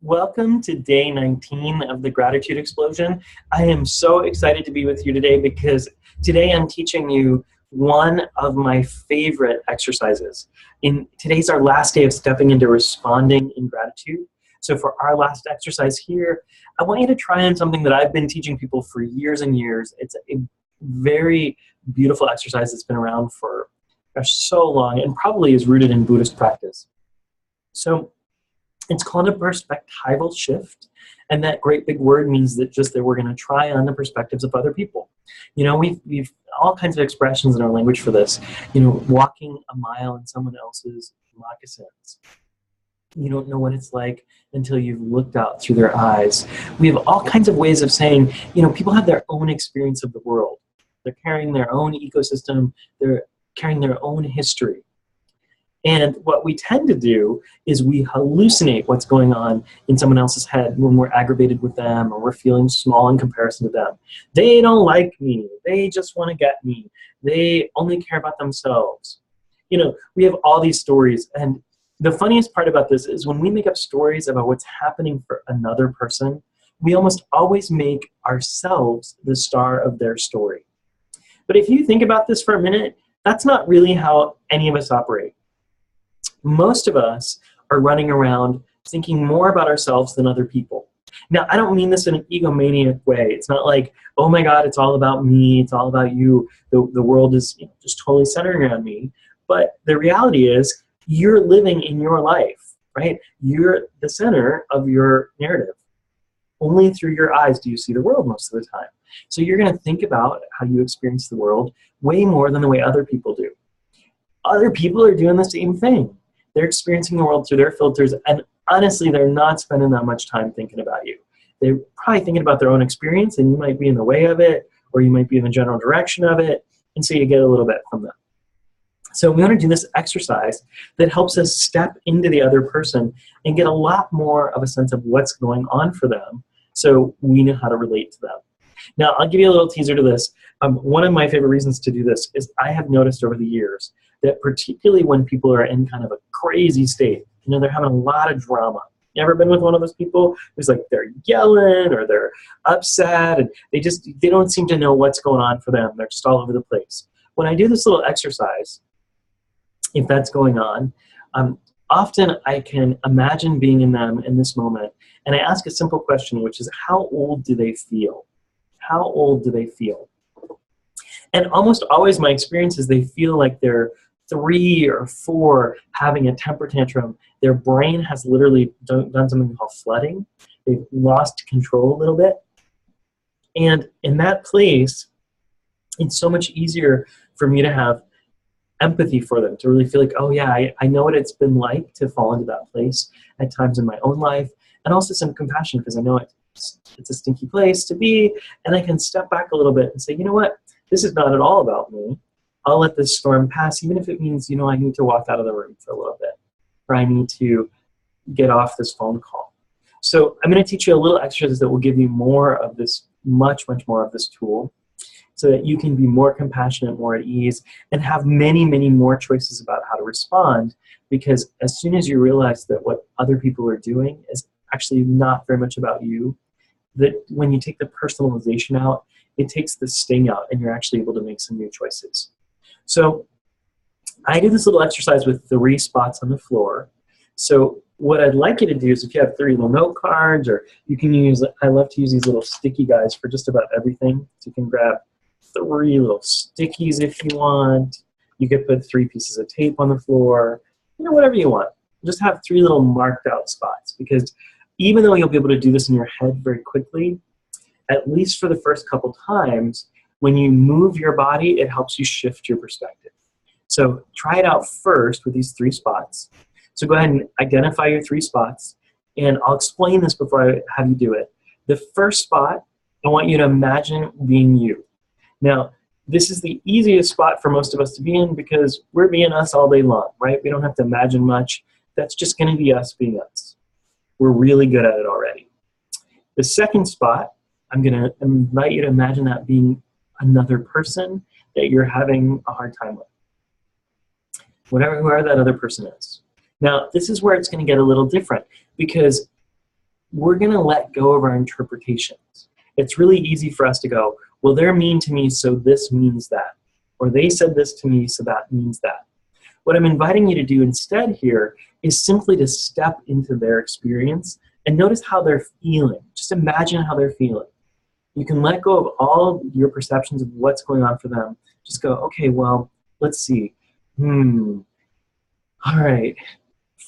Welcome to day 19 of the Gratitude Explosion. I am so excited to be with you today because today I'm teaching you one of my favorite exercises. Today's our last day of stepping into responding in gratitude. So for our last exercise here, I want you to try on something that I've been teaching people for years and years. It's a very beautiful exercise that's been around for so long and probably is rooted in Buddhist practice. So it's called a perspectival shift, and that great big word means that we're going to try on the perspectives of other people. You know, we've all kinds of expressions in our language for this. You know, walking a mile in someone else's moccasins. You don't know what it's like until you've looked out through their eyes. We have all kinds of ways of saying, you know, people have their own experience of the world. They're carrying their own ecosystem. They're carrying their own history. And what we tend to do is we hallucinate what's going on in someone else's head when we're aggravated with them or we're feeling small in comparison to them. They don't like me. They just want to get me. They only care about themselves. You know, we have all these stories. And the funniest part about this is when we make up stories about what's happening for another person, we almost always make ourselves the star of their story. But if you think about this for a minute, that's not really how any of us operate. Most of us are running around thinking more about ourselves than other people. Now, I don't mean this in an egomaniac way. It's not like, oh my God, it's all about me, it's all about you. The world is just totally centering around me. But the reality is, you're living in your life, right? You're the center of your narrative. Only through your eyes do you see the world most of the time. So you're going to think about how you experience the world way more than the way other people do. Other people are doing the same thing. They're experiencing the world through their filters, and honestly, they're not spending that much time thinking about you. They're probably thinking about their own experience, and you might be in the way of it, or you might be in the general direction of it, and so you get a little bit from them. So we want to do this exercise that helps us step into the other person and get a lot more of a sense of what's going on for them so we know how to relate to them. Now, I'll give you a little teaser to this. One of my favorite reasons to do this is I have noticed over the years that particularly when people are in kind of a crazy state, you know, they're having a lot of drama. You ever been with one of those people who's like they're yelling or they're upset and they don't seem to know what's going on for them. They're just all over the place. When I do this little exercise, if that's going on, often I can imagine being in them in this moment, and I ask a simple question, which is, how old do they feel? How old do they feel? And almost always my experience is they feel like they're 3 or 4 having a temper tantrum. Their brain has literally done something called flooding. They've lost control a little bit. And in that place, it's so much easier for me to have empathy for them, to really feel like, oh yeah, I know what it's been like to fall into that place at times in my own life, and also some compassion because I know it's a stinky place to be, and I can step back a little bit and say, you know what, this is not at all about me. I'll let this storm pass, even if it means, you know, I need to walk out of the room for a little bit, or I need to get off this phone call. So I'm going to teach you a little exercise that will give you more of this, much more of this tool, so that you can be more compassionate, more at ease, and have many, many more choices about how to respond, because as soon as you realize that what other people are doing is actually not very much about you, that when you take the personalization out, it takes the sting out, and you're actually able to make some new choices. So I do this little exercise with 3 spots on the floor. So what I'd like you to do is, if you have 3 little note cards, or you can use, I love to use these little sticky guys for just about everything. So you can grab 3 little stickies if you want. You could put 3 pieces of tape on the floor, you know, whatever you want. Just have 3 little marked out spots, because even though you'll be able to do this in your head very quickly, at least for the first couple times, when you move your body, it helps you shift your perspective. So try it out first with these 3 spots. So go ahead and identify your 3 spots, and I'll explain this before I have you do it. The first spot, I want you to imagine being you. Now, this is the easiest spot for most of us to be in because we're being us all day long, right? We don't have to imagine much. That's just going to be us being us. We're really good at it already. The second spot, I'm going to invite you to imagine that being another person that you're having a hard time with. Whoever that other person is. Now, this is where it's going to get a little different, because we're going to let go of our interpretations. It's really easy for us to go, well, they're mean to me, so this means that. Or they said this to me, so that means that. What I'm inviting you to do instead here is simply to step into their experience and notice how they're feeling. Just imagine how they're feeling. You can let go of all your perceptions of what's going on for them. Just go, okay, well, let's see. All right.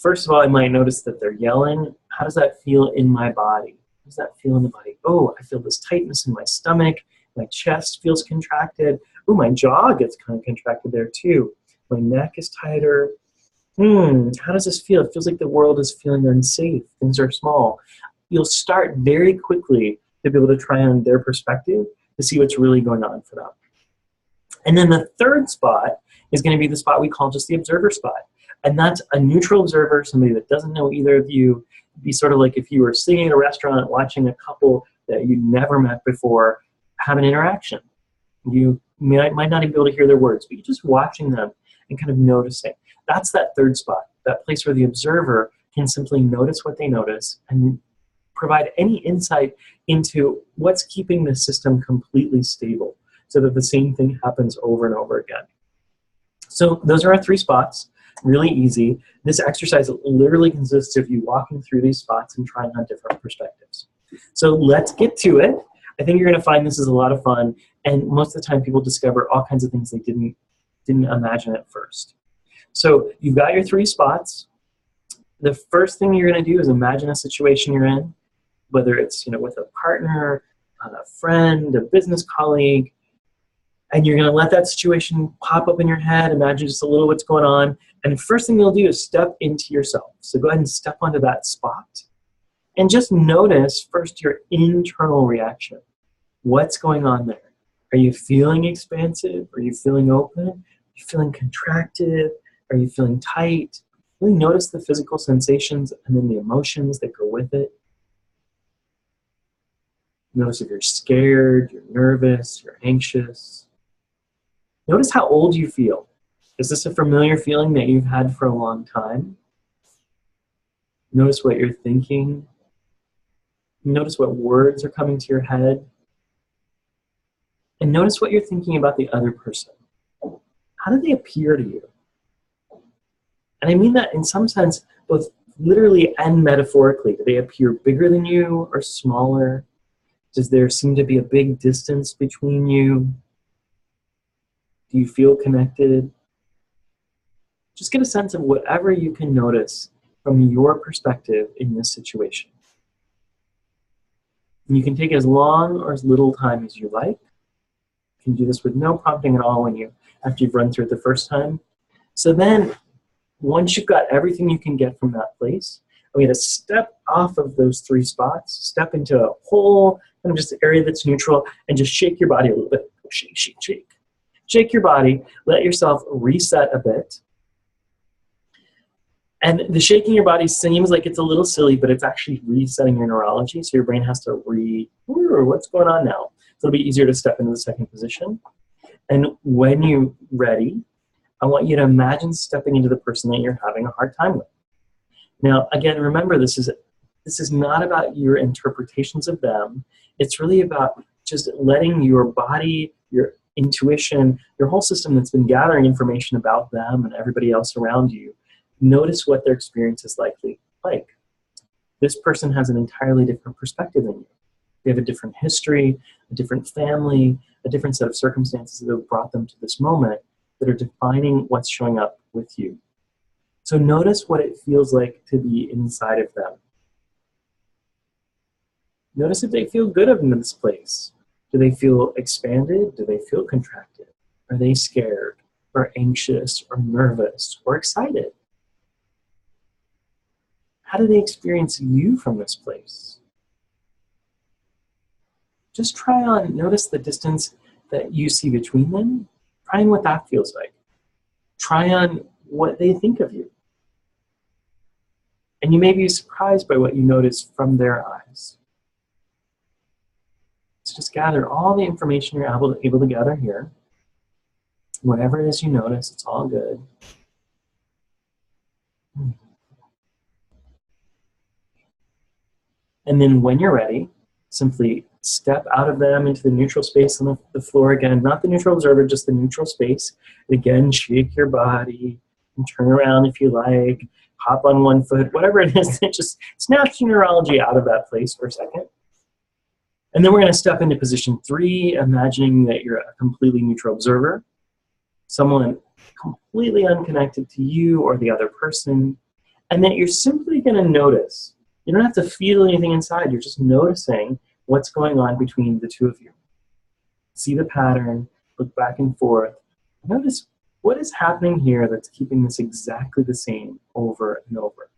First of all, I might notice that they're yelling. How does that feel in my body? How does that feel in the body? Oh, I feel this tightness in my stomach. My chest feels contracted. Oh, my jaw gets kind of contracted there too. My neck is tighter. How does this feel? It feels like the world is feeling unsafe. Things are small. You'll start very quickly to be able to try on their perspective to see what's really going on for them. And then the third spot is going to be the spot we call just the observer spot. And that's a neutral observer, somebody that doesn't know either of you. It'd be sort of like if you were sitting at a restaurant watching a couple that you never met before have an interaction. You might not even be able to hear their words, but you're just watching them and kind of noticing. That's that third spot, that place where the observer can simply notice what they notice and provide any insight into what's keeping the system completely stable so that the same thing happens over and over again. So those are our 3 spots. Really easy. This exercise literally consists of you walking through these spots and trying on different perspectives. So let's get to it. I think you're going to find this is a lot of fun, and most of the time people discover all kinds of things they didn't imagine at first. So you've got your 3 spots. The first thing you're going to do is imagine a situation you're in, whether it's with a partner, a friend, a business colleague, and you're going to let that situation pop up in your head. Imagine just a little what's going on. And the first thing you'll do is step into yourself. So go ahead and step onto that spot. And just notice first your internal reaction. What's going on there? Are you feeling expansive? Are you feeling open? Are you feeling contracted? Are you feeling tight? Really notice the physical sensations and then the emotions that go with it. Notice if you're scared, you're nervous, you're anxious. Notice how old you feel. Is this a familiar feeling that you've had for a long time? Notice what you're thinking. Notice what words are coming to your head. And notice what you're thinking about the other person. How do they appear to you? And I mean that in some sense, both literally and metaphorically. Do they appear bigger than you or smaller? Does there seem to be a big distance between you? Do you feel connected? Just get a sense of whatever you can notice from your perspective in this situation. And you can take as long or as little time as you like. You can do this with no prompting at all after you've run through it the first time. So then, once you've got everything you can get from that place, I'm going to step off of those 3 spots, step into a whole kind of just area that's neutral, and just shake your body a little bit. Shake, shake, shake. Shake your body, let yourself reset a bit. And the shaking your body seems like it's a little silly, but it's actually resetting your neurology, so your brain has to what's going on now? So it'll be easier to step into the second position. And when you're ready, I want you to imagine stepping into the person that you're having a hard time with. Now, again, remember, this is not about your interpretations of them. It's really about just letting your body, your intuition, your whole system that's been gathering information about them and everybody else around you, notice what their experience is likely like. This person has an entirely different perspective than you. They have a different history, a different family, a different set of circumstances that have brought them to this moment that are defining what's showing up with you. So notice what it feels like to be inside of them. Notice if they feel good in this place. Do they feel expanded? Do they feel contracted? Are they scared or anxious or nervous or excited? How do they experience you from this place? Just try on, notice the distance that you see between them. Try on what that feels like. Try on what they think of you. And you may be surprised by what you notice from their eyes. So just gather all the information you're able to gather here. Whatever it is you notice, it's all good. And then when you're ready, simply step out of them into the neutral space on the floor again, not the neutral observer, just the neutral space. And again, shake your body and turn around if you like, hop on one foot, whatever it is, just snatch your neurology out of that place for a second. And then we're going to step into position 3, imagining that you're a completely neutral observer, someone completely unconnected to you or the other person, and that you're simply going to notice. You don't have to feel anything inside. You're just noticing what's going on between the two of you. See the pattern, look back and forth. Notice what is happening here that's keeping this exactly the same over and over.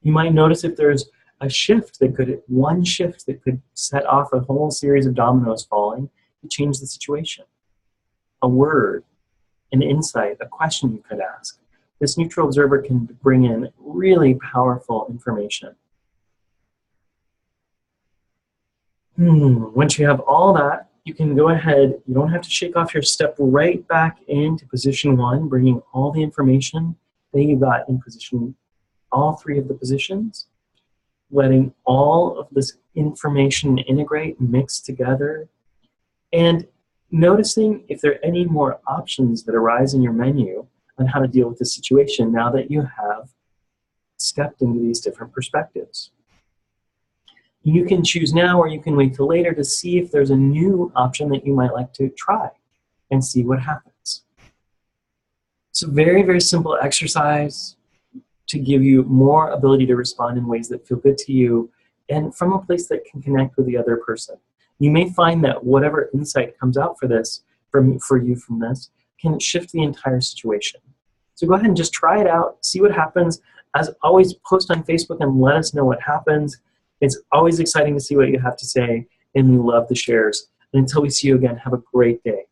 You might notice if there's a shift that could, one shift that could set off a whole series of dominoes falling to change the situation. A word, an insight, a question you could ask. This neutral observer can bring in really powerful information. Once you have all that, you can go ahead, you don't have to shake off your step right back into position 1, bringing all the information that you got in position, all 3 of the positions, letting all of this information integrate, mix together, and noticing if there are any more options that arise in your menu on how to deal with this situation now that you have stepped into these different perspectives. You can choose now or you can wait till later to see if there's a new option that you might like to try and see what happens. It's a very, very simple exercise to give you more ability to respond in ways that feel good to you and from a place that can connect with the other person. You may find that whatever insight comes out for this, for you from this, can shift the entire situation. So go ahead and just try it out, see what happens. As always, post on Facebook and let us know what happens. It's always exciting to see what you have to say, and we love the shares. And until we see you again, have a great day.